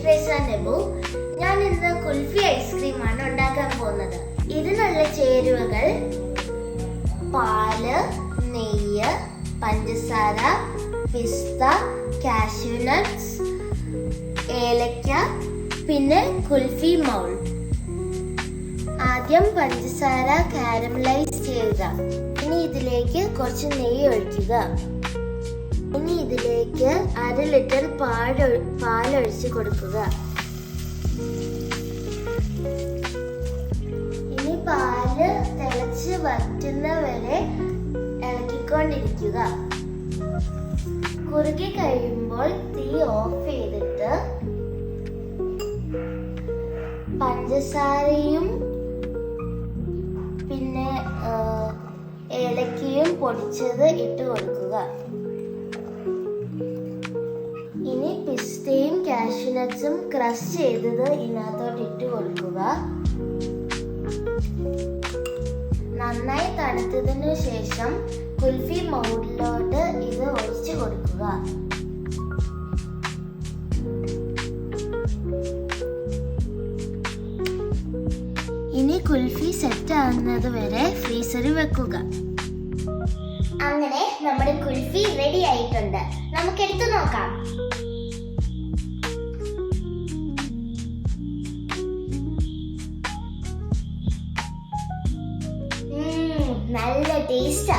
രേസ നെബു. ഞാൻ ഇന്ന് കുൽഫി ഐസ്ക്രീമാണ് ഉണ്ടാക്കാൻ പോകുന്നത്. ഇതിനുള്ള ചേരുവകൾ: പാല്, നെയ്യ്, പഞ്ചസാര, പിസ്ത, കാഷ്യൂ നട്ട്സ്, ഏലക്ക, പിന്നെ കുൽഫി മൗൾഡ്. ആദ്യം പഞ്ചസാര കാരമലൈസ് ചെയ്യുക. ഇനി ഇതിലേക്ക് കുറച്ച് നെയ്യ് ഒഴിക്കുക. ഇനി ഇതിലേക്ക് 1/2 ലിറ്റർ പാലൊഴിച്ച് കൊടുക്കുക. ഇനി പാല് തിളച്ച് വറ്റുന്ന വരെ ഇളക്കിക്കൊണ്ടിരിക്കുക. കുറുകി കഴിയുമ്പോൾ തീ ഓഫ് ചെയ്തിട്ട് പഞ്ചസാരയും പിന്നെ ഏലക്കയും പൊടിച്ചത് ഇട്ട് കൊടുക്കുക. ഇനി പിസ്തയും കാഷ്യൂ നട്ട്സും ക്രഷ് ചെയ്തത് ഇതിനകത്തോട്ട് ഇട്ട് കൊടുക്കുക. നന്നായി തണുത്തതിനു ശേഷം കുൽഫി മൗൾഡിലോട്ട് ഇത് ഒഴിച്ചു കൊടുക്കുക. ഇനി കുൽഫി സെറ്റ് ആവുന്നത് വരെ ഫ്രീസറിൽ വെക്കുക. അങ്ങനെ നമ്മുടെ കുൽഫി റെഡി ആയിട്ടുണ്ട്. നമുക്ക് എടുത്തു നോക്കാം. നല്ല ടേസ്റ്റാ.